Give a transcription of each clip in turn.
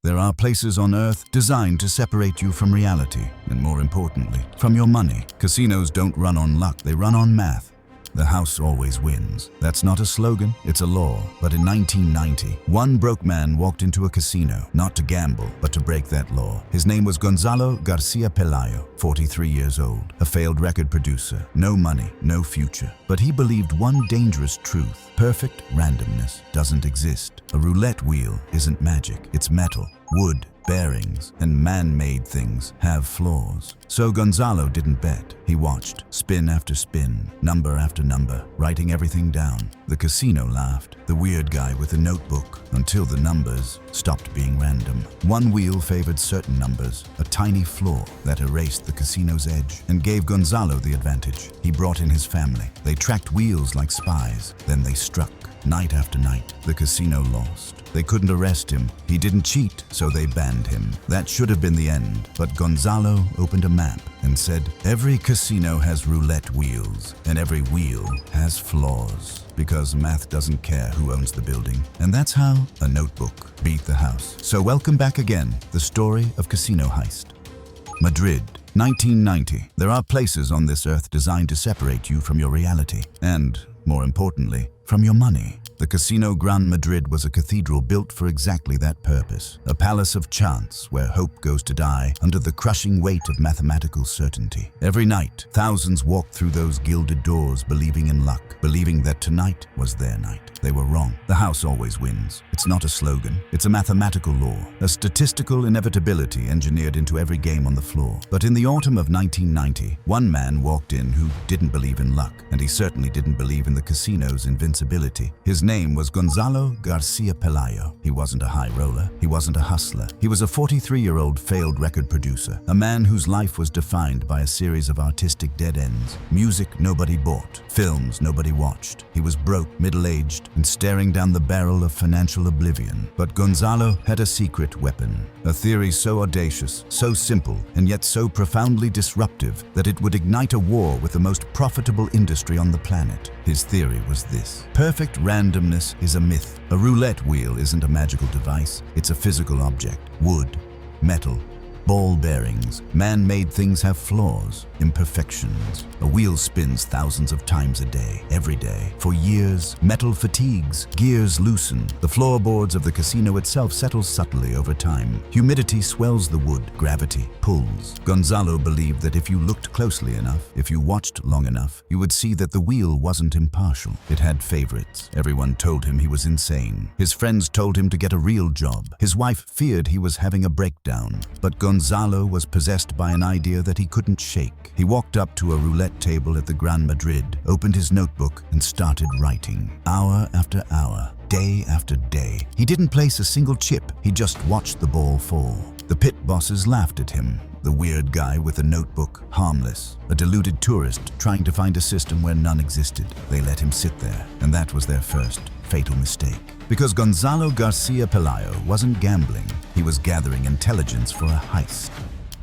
There are places on Earth designed to separate you from reality, and more importantly, from your money. Casinos don't run on luck, they run on math. The house always wins. That's not a slogan, it's a law. But in 1990, one broke man walked into a casino, not to gamble, but to break that law. His name was Gonzalo Garcia Pelayo, 43 years old, a failed record producer, no money, no future. But he believed one dangerous truth: perfect randomness doesn't exist. A roulette wheel isn't magic, it's metal, wood, bearings, and man-made things have flaws. So Gonzalo didn't bet. He watched, spin after spin, number after number, writing everything down. The casino laughed, the weird guy with the notebook, until the numbers stopped being random. One wheel favored certain numbers, a tiny flaw that erased the casino's edge and gave Gonzalo the advantage. He brought in his family. They tracked wheels like spies. Then they struck. Night after night, the casino lost. They couldn't arrest him. He didn't cheat, so they banned him. That should have been the end. But Gonzalo opened a map and said, every casino has roulette wheels, and every wheel has flaws. Because math doesn't care who owns the building. And that's how a notebook beat the house. So welcome back again, the story of Casino Heist. Madrid, 1990. There are places on this earth designed to separate you from your reality. And, more importantly, from your money. The Casino Gran Madrid was a cathedral built for exactly that purpose. A palace of chance where hope goes to die under the crushing weight of mathematical certainty. Every night, thousands walked through those gilded doors believing in luck, believing that tonight was their night. They were wrong. The house always wins. It's not a slogan. It's a mathematical law, a statistical inevitability engineered into every game on the floor. But in the autumn of 1990, one man walked in who didn't believe in luck, and he certainly didn't believe in the casino's invincibility. His name was Gonzalo Garcia Pelayo. He wasn't a high roller. He wasn't a hustler. He was a 43-year-old failed record producer, a man whose life was defined by a series of artistic dead ends. Music nobody bought, films nobody watched. He was broke, middle-aged, and staring down the barrel of financial oblivion. But Gonzalo had a secret weapon, a theory so audacious, so simple, and yet so profoundly disruptive that it would ignite a war with the most profitable industry on the planet. His theory was this: perfect randomness is a myth. A roulette wheel isn't a magical device, it's a physical object. Wood, metal, ball bearings, man-made things have flaws, imperfections. A wheel spins thousands of times a day, every day. For years, metal fatigues, gears loosen. The floorboards of the casino itself settle subtly over time. Humidity swells the wood, gravity pulls. Gonzalo believed that if you looked closely enough, if you watched long enough, you would see that the wheel wasn't impartial. It had favorites. Everyone told him he was insane. His friends told him to get a real job. His wife feared he was having a breakdown. But Gonzalo was possessed by an idea that he couldn't shake. He walked up to a roulette table at the Gran Madrid, opened his notebook, and started writing. Hour after hour, day after day. He didn't place a single chip, he just watched the ball fall. The pit bosses laughed at him. The weird guy with a notebook, harmless, a deluded tourist trying to find a system where none existed. They let him sit there, and that was their first fatal mistake. Because Gonzalo Garcia Pelayo wasn't gambling, he was gathering intelligence for a heist.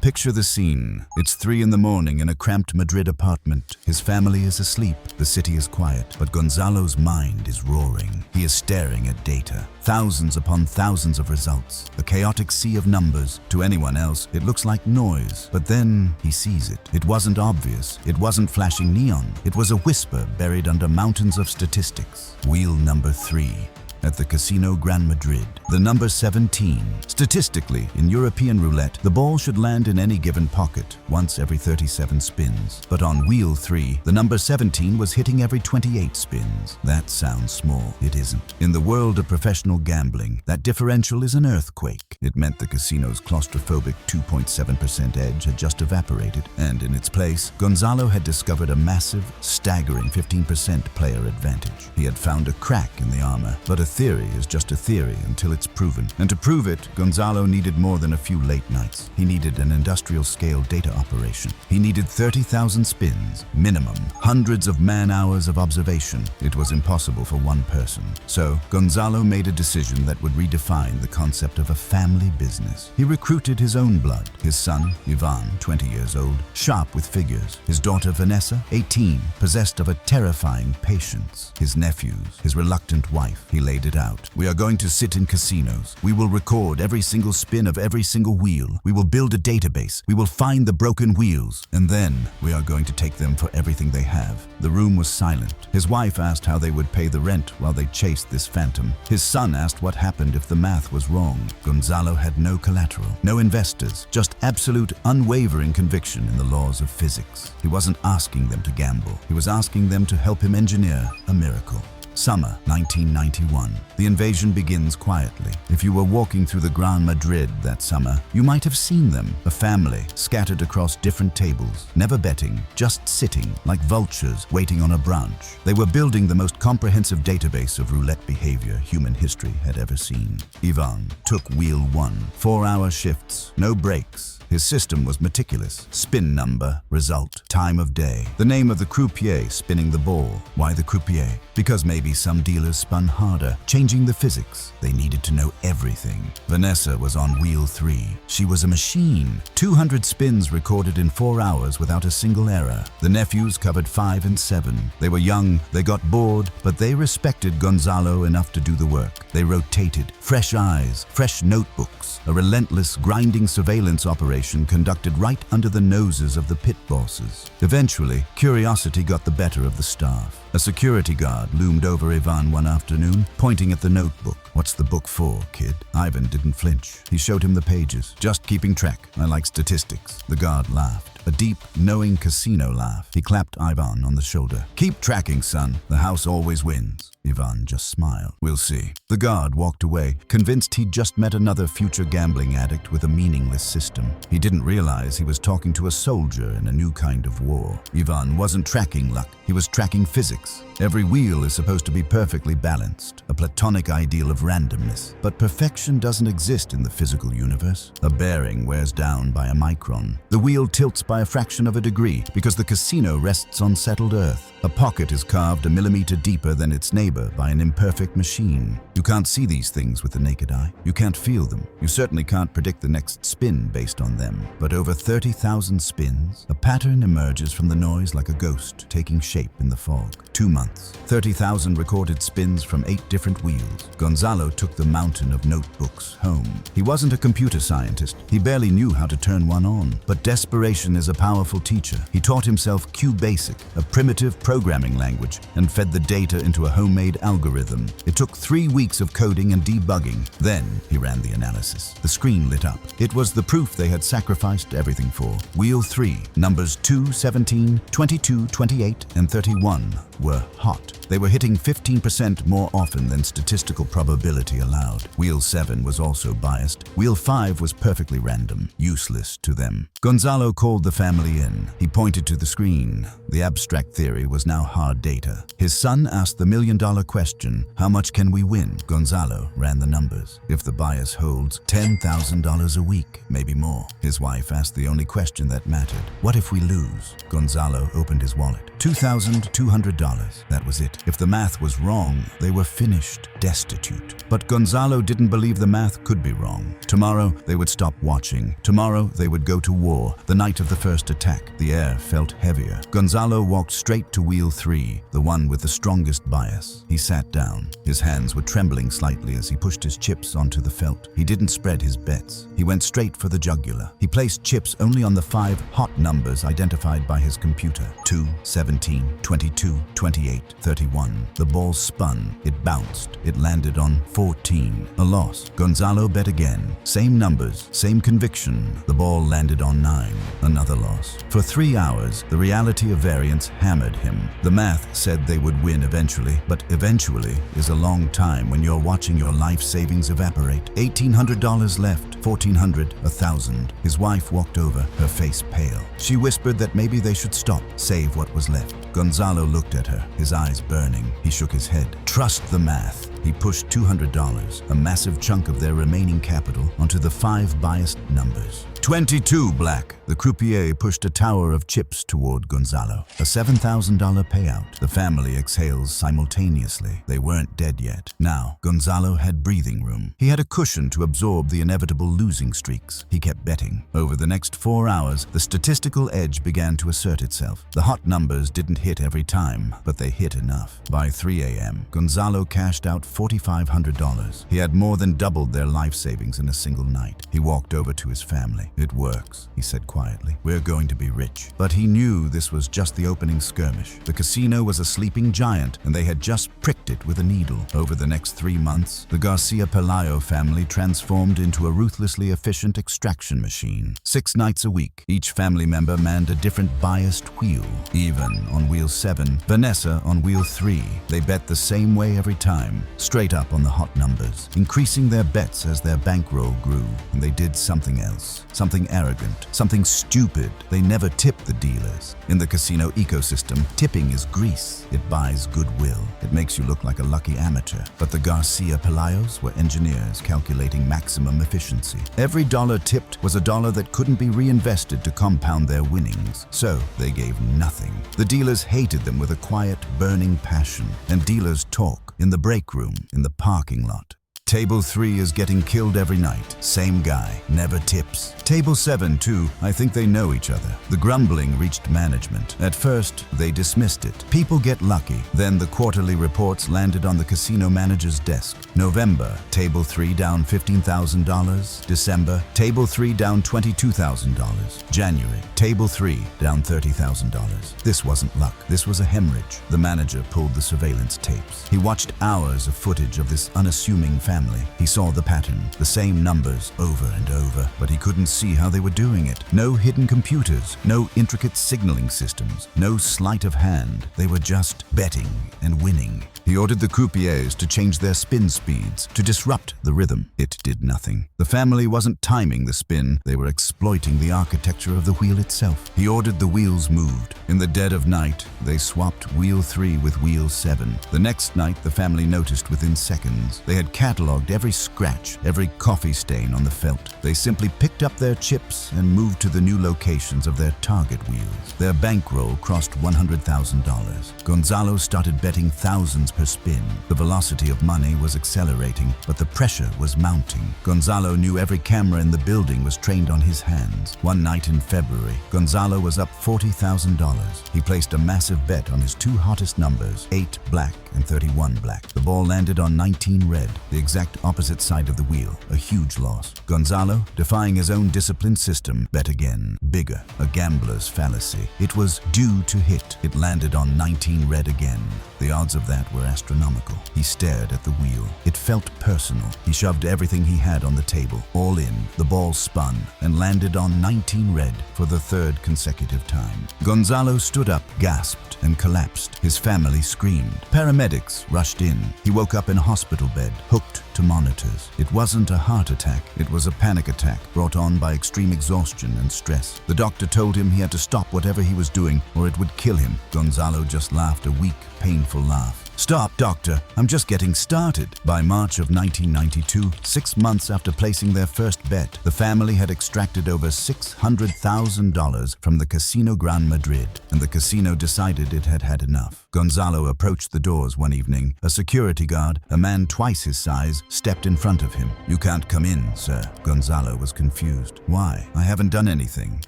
Picture the scene. It's 3 in the morning in a cramped Madrid apartment. His family is asleep. The city is quiet, but Gonzalo's mind is roaring. He is staring at data. Thousands upon thousands of results. A chaotic sea of numbers. To anyone else, it looks like noise. But then he sees it. It wasn't obvious. It wasn't flashing neon. It was a whisper buried under mountains of statistics. Wheel number 3. At the Casino Gran Madrid. The number 17. Statistically, in European roulette, the ball should land in any given pocket once every 37 spins. But on wheel 3, the number 17 was hitting every 28 spins. That sounds small. It isn't. In the world of professional gambling, that differential is an earthquake. It meant the casino's claustrophobic 2.7% edge had just evaporated, and in its place, Gonzalo had discovered a massive, staggering 15% player advantage. He had found a crack in the armor, but a theory is just a theory until it's proven. And to prove it, Gonzalo needed more than a few late nights. He needed an industrial-scale data operation. He needed 30,000 spins, minimum, hundreds of man-hours of observation. It was impossible for one person. So, Gonzalo made a decision that would redefine the concept of a family family business. He recruited his own blood. His son, Ivan, 20 years old, sharp with figures. His daughter, Vanessa, 18, possessed of a terrifying patience. His nephews, his reluctant wife. He laid it out. We are going to sit in casinos. We will record every single spin of every single wheel. We will build a database. We will find the broken wheels. And then we are going to take them for everything they have. The room was silent. His wife asked how they would pay the rent while they chased this phantom. His son asked what happened if the math was wrong. Gonzalo had no collateral, no investors, just absolute, unwavering conviction in the laws of physics. He wasn't asking them to gamble. He was asking them to help him engineer a miracle. Summer 1991. The invasion begins quietly. If you were walking through the Gran Madrid that summer, you might have seen them, a family scattered across different tables, never betting, just sitting like vultures waiting on a branch. They were building the most comprehensive database of roulette behavior human history had ever seen. Ivan took wheel 1, 4-hour shifts, no breaks. His system was meticulous. Spin number, result, time of day. The name of the croupier spinning the ball. Why the croupier? Because maybe some dealers spun harder, changing the physics. They needed to know everything. Vanessa was on wheel 3. She was a machine. 200 spins recorded in 4 hours without a single error. The nephews covered 5 and 7. They were young, they got bored, but they respected Gonzalo enough to do the work. They rotated. Fresh eyes, fresh notebooks. A relentless, grinding surveillance operation conducted right under the noses of the pit bosses. Eventually, curiosity got the better of the staff. A security guard loomed over Ivan one afternoon, pointing at the notebook. "What's the book for, kid?" Ivan didn't flinch. He showed him the pages. "Just keeping track. I like statistics." The guard laughed. A deep, knowing casino laugh. He clapped Ivan on the shoulder. "Keep tracking, son. The house always wins." Ivan just smiled. "We'll see." The guard walked away, convinced he'd just met another future gambling addict with a meaningless system. He didn't realize he was talking to a soldier in a new kind of war. Ivan wasn't tracking luck. He was tracking physics. Every wheel is supposed to be perfectly balanced, a platonic ideal of randomness. But perfection doesn't exist in the physical universe. A bearing wears down by a micron. The wheel tilts by a fraction of a degree because the casino rests on settled earth. A pocket is carved a millimeter deeper than its neighbor by an imperfect machine. You can't see these things with the naked eye. You can't feel them. You certainly can't predict the next spin based on them. But over 30,000 spins, a pattern emerges from the noise like a ghost taking shape in the fog. 2 months, 30,000 recorded spins from 8 different wheels. Gonzalo took the mountain of notebooks home. He wasn't a computer scientist. He barely knew how to turn one on. But desperation is a powerful teacher. He taught himself QBasic, a primitive programming language, and fed the data into a homemade algorithm. It took 3 weeks of coding and debugging. Then he ran the analysis. The screen lit up. It was the proof they had sacrificed everything for. Wheel 3, numbers 2, 17, 22, 28, and 31 were hot. They were hitting 15% more often than statistical probability allowed. Wheel 7 was also biased. Wheel 5 was perfectly random, useless to them. Gonzalo called the family in. He pointed to the screen. The abstract theory was now hard data. His son asked the million-dollar question, "How much can we win?" Gonzalo ran the numbers. "If the bias holds, $10,000 a week, maybe more." His wife asked the only question that mattered. "What if we lose?" Gonzalo opened his wallet. $2,200. That was it. If the math was wrong, they were finished, destitute. But Gonzalo didn't believe the math could be wrong. Tomorrow, they would stop watching. Tomorrow, they would go to war. The night of the first attack, the air felt heavier. Gonzalo walked straight to wheel 3, the one with the strongest bias. He sat down. His hands were trembling slightly as he pushed his chips onto the felt. He didn't spread his bets. He went straight for the jugular. He placed chips only on the 5 hot numbers identified by his computer. 2, 17, 22, 28, 31. The ball spun. It bounced. It landed on 14. A loss. Gonzalo bet again. Same numbers, same conviction. The ball landed on 9. Another loss. For 3 hours, the reality of variance hammered him. The math said they would win eventually, but eventually is a long time when you're watching your life savings evaporate. $1,800 left. 1,400, 1,000. His wife walked over, her face pale. She whispered that maybe they should stop, save what was left. Gonzalo looked at her, his eyes burning. He shook his head. Trust the math. He pushed $200, a massive chunk of their remaining capital, onto the 5 biased numbers. 22 black. The croupier pushed a tower of chips toward Gonzalo. A $7,000 payout. The family exhales simultaneously. They weren't dead yet. Now, Gonzalo had breathing room. He had a cushion to absorb the inevitable losing streaks. He kept betting. Over the next 4 hours, the statistical edge began to assert itself. The hot numbers didn't hit every time, but they hit enough. By 3 a.m., Gonzalo cashed out $4,500. He had more than doubled their life savings in a single night. He walked over to his family. "It works," he said quietly. "We're going to be rich." But he knew this was just the opening skirmish. The casino was a sleeping giant, and they had just pricked it with a needle. Over the next 3 months, the Garcia Pelayo family transformed into a ruthlessly efficient extraction machine. 6 nights a week, each family member manned a different biased wheel. Even on wheel 7, Vanessa on wheel 3. They bet the same way every time, straight up on the hot numbers, increasing their bets as their bankroll grew. And they did something else, something arrogant, something stupid. They never tipped the dealers. In the casino ecosystem, tipping is grease. It buys goodwill. It makes you look like a lucky amateur. But the Garcia Pelayos were engineers calculating maximum efficiency. Every dollar tipped was a dollar that couldn't be reinvested to compound their winnings. So they gave nothing. The dealers hated them with a quiet, burning passion. And dealers talk in the break room, in the parking lot. Table 3 is getting killed every night. Same guy, never tips. Table 7, too, I think they know each other. The grumbling reached management. At first, they dismissed it. People get lucky. Then the quarterly reports landed on the casino manager's desk. November, Table 3 down $15,000. December, Table 3 down $22,000. January, Table 3 down $30,000. This wasn't luck. This was a hemorrhage. The manager pulled the surveillance tapes. He watched hours of footage of this unassuming family. He saw the pattern, the same numbers over and over, but he couldn't see how they were doing it. No hidden computers, no intricate signaling systems, no sleight of hand. They were just betting and winning. He ordered the croupiers to change their spin speeds, to disrupt the rhythm. It did nothing. The family wasn't timing the spin, they were exploiting the architecture of the wheel itself. He ordered the wheels moved. In the dead of night, they swapped wheel 3 with wheel 7. The next night, the family noticed within seconds. They had catalogued every scratch, every coffee stain on the felt. They simply picked up their chips and moved to the new locations of their target wheels. Their bankroll crossed $100,000. Gonzalo started betting thousands per spin. The velocity of money was accelerating, but the pressure was mounting. Gonzalo knew every camera in the building was trained on his hands. One night in February, Gonzalo was up $40,000. He placed a massive bet on his 2 hottest numbers, 8 black and 31 black. The ball landed on 19 red, the exact opposite side of the wheel, a huge loss. Gonzalo, defying his own disciplined system, bet again, bigger, a gambler's fallacy. It was due to hit. It landed on 19 red again. The odds of that were astronomical. He stared at the wheel. It felt personal. He shoved everything he had on the table, all in. The ball spun and landed on 19 red for the 3rd consecutive time. Gonzalo stood up, gasped, and collapsed. His family screamed. Paramedics rushed in. He woke up in a hospital bed, hooked to monitors. It wasn't a heart attack. It was a panic attack brought on by extreme exhaustion and stress. The doctor told him he had to stop whatever he was doing or it would kill him. Gonzalo just laughed a weak, painful laugh. "Stop, doctor. I'm just getting started." By March of 1992, 6 months after placing their first bet, the family had extracted over $600,000 from the Casino Gran Madrid, and the casino decided it had had enough. Gonzalo approached the doors one evening. A security guard, a man twice his size, stepped in front of him. "You can't come in, sir." Gonzalo was confused. "Why? I haven't done anything."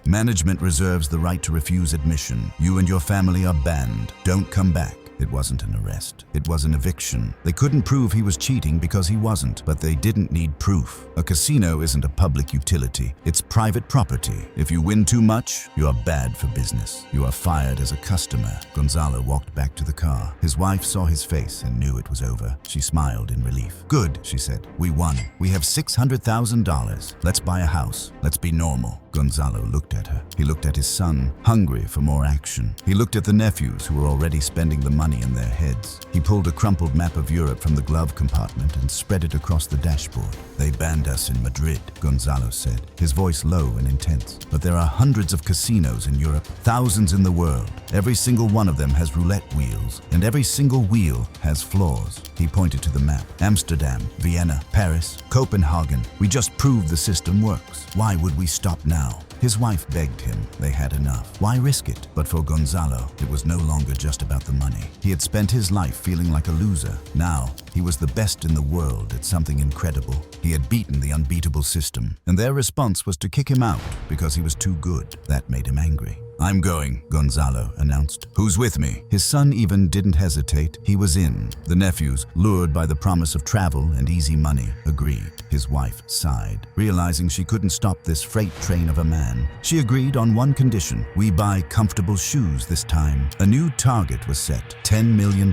"Management reserves the right to refuse admission. You and your family are banned. Don't come back." It wasn't an arrest. It was an eviction. They couldn't prove he was cheating because he wasn't, but they didn't need proof. A casino isn't a public utility. It's private property. If you win too much, you are bad for business. You are fired as a customer. Gonzalo walked back to the car. His wife saw his face and knew it was over. She smiled in relief. "Good," she said. "We won. We have $600,000. Let's buy a house. Let's be normal." Gonzalo looked at her. He looked at his son, hungry for more action. He looked at the nephews who were already spending the money in their heads. He pulled a crumpled map of Europe from the glove compartment and spread it across the dashboard. "They banned us in Madrid," Gonzalo said, his voice low and intense. "But there are hundreds of casinos in Europe, thousands in the world. Every single one of them has roulette wheels, and every single wheel has flaws." He pointed to the map. "Amsterdam, Vienna, Paris, Copenhagen. We just proved the system works. Why would we stop now?" now. His wife begged him. They had enough. Why risk it? But for Gonzalo, it was no longer just about the money. He had spent his life feeling like a loser. Now, he was the best in the world at something incredible. He had beaten the unbeatable system, and their response was to kick him out because he was too good. That made him angry. "I'm going," Gonzalo announced. "Who's with me?" His son even didn't hesitate. He was in. The nephews, lured by the promise of travel and easy money, agreed. His wife sighed, realizing she couldn't stop this freight train of a man. She agreed on one condition: we buy comfortable shoes this time. A new target was set, $10 million.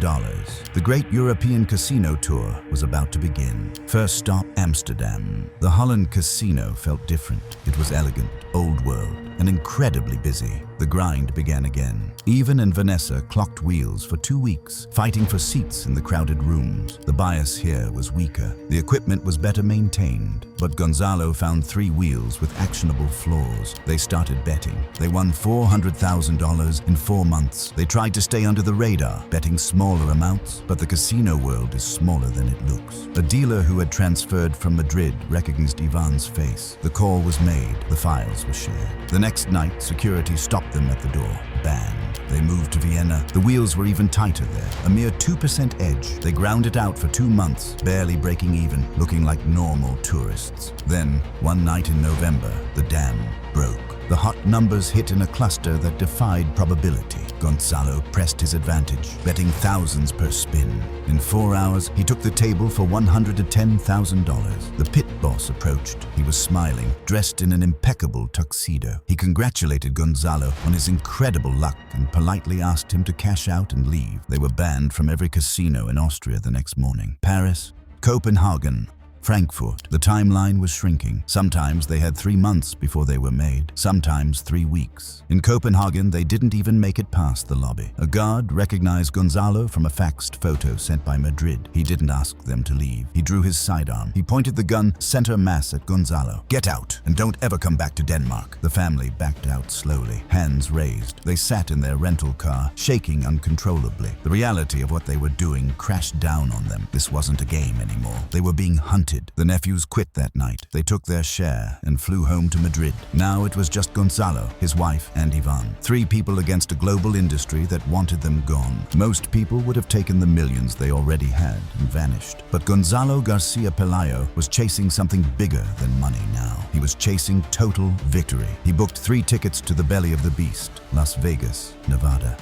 The great European casino tour was about to begin. First stop, Amsterdam. The Holland casino felt different. It was elegant, old world, and incredibly busy. The grind began again. Even and Vanessa clocked wheels for 2 weeks, fighting for seats in the crowded rooms. The bias here was weaker. The equipment was better maintained. But Gonzalo found 3 wheels with actionable flaws. They started betting. They won $400,000 in 4 months. They tried to stay under the radar, betting smaller amounts, but the casino world is smaller than it looks. A dealer who had transferred from Madrid recognized Ivan's face. The call was made. The files were shared. The next night, security stopped them at the door. Banned. They moved to Vienna. The wheels were even tighter there, a mere 2% edge. They ground it out for 2 months, barely breaking even, looking like normal tourists. Then, one night in November, the dam broke. The hot numbers hit in a cluster that defied probability. Gonzalo pressed his advantage, betting thousands per spin. In 4 hours, he took the table for $110,000. The pit boss approached. He was smiling, dressed in an impeccable tuxedo. He congratulated Gonzalo on his incredible luck and politely asked him to cash out and leave. They were banned from every casino in Austria the next morning. Paris, Copenhagen, Frankfurt. The timeline was shrinking. Sometimes they had 3 months before they were made, sometimes 3 weeks. In Copenhagen, they didn't even make it past the lobby. A guard recognized Gonzalo from a faxed photo sent by Madrid. He didn't ask them to leave. He drew his sidearm. He pointed the gun center mass at Gonzalo. "Get out, and don't ever come back to Denmark." The family backed out slowly, hands raised. They sat in their rental car, shaking uncontrollably. The reality of what they were doing crashed down on them. This wasn't a game anymore. They were being hunted. The nephews quit that night. They took their share and flew home to Madrid. Now it was just Gonzalo, his wife, and Ivan. 3 people against a global industry that wanted them gone. Most people would have taken the millions they already had and vanished. But Gonzalo Garcia Pelayo was chasing something bigger than money now. He was chasing total victory. He booked 3 tickets to the belly of the beast, Las Vegas, Nevada.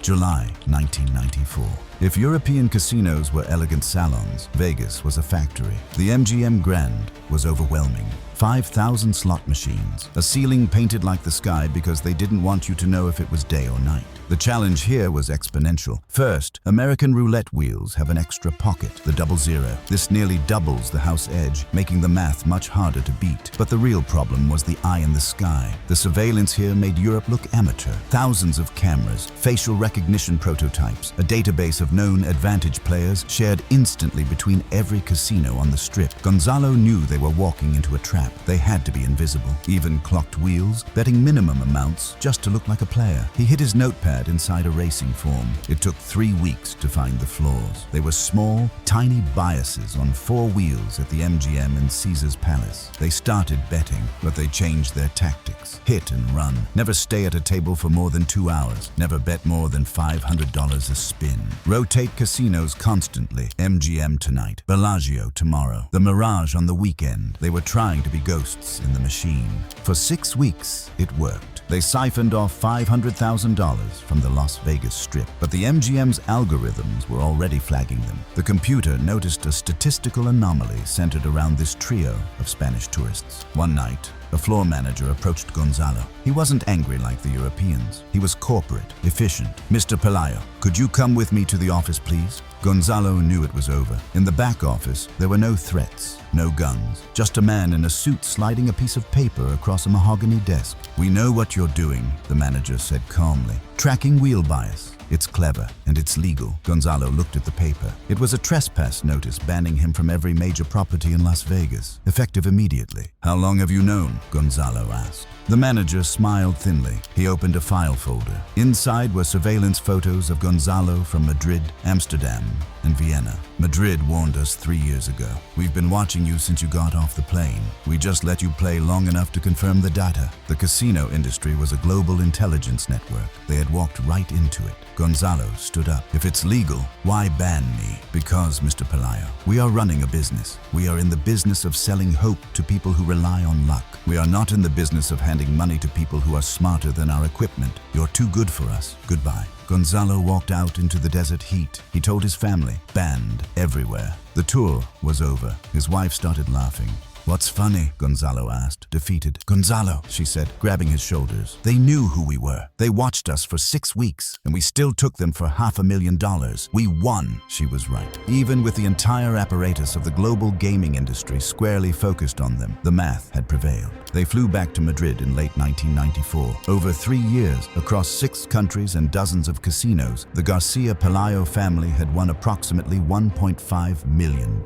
July 1994. If European casinos were elegant salons, Vegas was a factory. The MGM Grand was overwhelming. 5,000 slot machines, a ceiling painted like the sky because they didn't want you to know if it was day or night. The challenge here was exponential. First, American roulette wheels have an extra pocket, the 00. This nearly doubles the house edge, making the math much harder to beat. But the real problem was the eye in the sky. The surveillance here made Europe look amateur. Thousands of cameras, facial recognition prototypes, a database of known advantage players shared instantly between every casino on the strip. Gonzalo knew they were walking into a trap. They had to be invisible. Even clocked wheels, betting minimum amounts just to look like a player. He hid his notepad inside a racing form. It took 3 weeks to find the flaws. They were small, tiny biases on 4 wheels at the MGM and Caesar's Palace. They started betting, but they changed their tactics. Hit and run. Never stay at a table for more than 2 hours. Never bet more than $500 a spin. Rotate casinos constantly. MGM tonight, Bellagio tomorrow, the Mirage on the weekend. They were trying to be ghosts in the machine. For 6 weeks, it worked. They siphoned off $500,000 from the Las Vegas Strip, but the MGM's algorithms were already flagging them. The computer noticed a statistical anomaly centered around this trio of Spanish tourists. One night, a floor manager approached Gonzalo. He wasn't angry like the Europeans. He was corporate, efficient. "Mr. Pelayo, could you come with me to the office, please?" Gonzalo knew it was over. In the back office, there were no threats, no guns, just a man in a suit sliding a piece of paper across a mahogany desk. "We know what you're doing," the manager said calmly. "Tracking wheel bias. It's clever, and it's legal." Gonzalo looked at the paper. It was a trespass notice banning him from every major property in Las Vegas, effective immediately. "How long have you known?" Gonzalo asked. The manager smiled thinly. He opened a file folder. Inside were surveillance photos of Gonzalo from Madrid, Amsterdam, and Vienna. Madrid warned us 3 years ago. We've been watching you since you got off the plane. We just let you play long enough to confirm the data. The casino industry was a global intelligence network. They had walked right into it. Gonzalo stood up. If it's legal, why ban me? Because, Mr. Pelayo, we are running a business. We are in the business of selling hope to people who rely on luck. We are not in the business of handing money to people who are smarter than our equipment. You're too good for us. Goodbye. Gonzalo walked out into the desert heat. He told his family, banned everywhere. The tour was over. His wife started laughing. What's funny? Gonzalo asked, defeated. Gonzalo, she said, grabbing his shoulders. They knew who we were. They watched us for 6 weeks, and we still took them for $500,000. We won. She was right. Even with the entire apparatus of the global gaming industry squarely focused on them, the math had prevailed. They flew back to Madrid in late 1994. Over 3 years, across 6 countries and dozens of casinos, the Garcia Pelayo family had won approximately $1.5 million.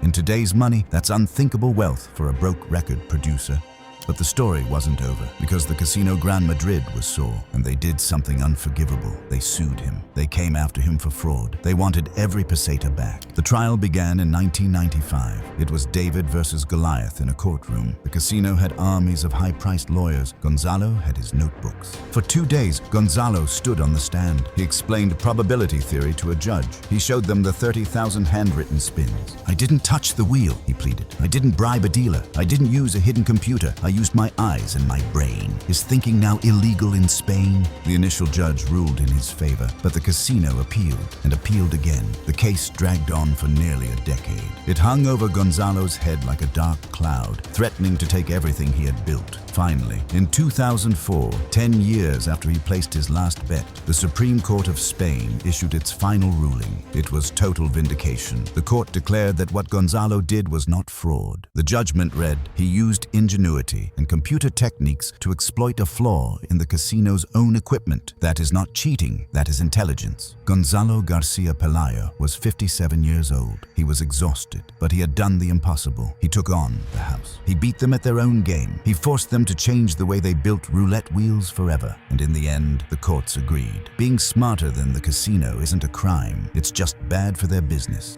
In today's money, that's unthinkable wealth for a broke record producer. But the story wasn't over, because the Casino Gran Madrid was sore, and they did something unforgivable. They sued him. They came after him for fraud. They wanted every peseta back. The trial began in 1995. It was David versus Goliath in a courtroom. The casino had armies of high-priced lawyers. Gonzalo had his notebooks. For 2 days, Gonzalo stood on the stand. He explained probability theory to a judge. He showed them the 30,000 handwritten spins. I didn't touch the wheel, he pleaded. I didn't bribe a dealer. I didn't use a hidden computer. I used my eyes and my brain. Is thinking now illegal in Spain? The initial judge ruled in his favor, but the casino appealed and appealed again. The case dragged on for nearly a decade. It hung over Gonzalo's head like a dark cloud, threatening to take everything he had built. Finally, in 2004, 10 years after he placed his last bet, the Supreme Court of Spain issued its final ruling. It was total vindication. The court declared that what Gonzalo did was not fraud. The judgment read, he used ingenuity and computer techniques to exploit a flaw in the casino's own equipment. That is not cheating, that is intelligence. Gonzalo Garcia Pelayo was 57 years old. He was exhausted, but he had done the impossible. He took on the house. He beat them at their own game. He forced them to change the way they built roulette wheels forever. And in the end, the courts agreed. Being smarter than the casino isn't a crime. It's just bad for their business.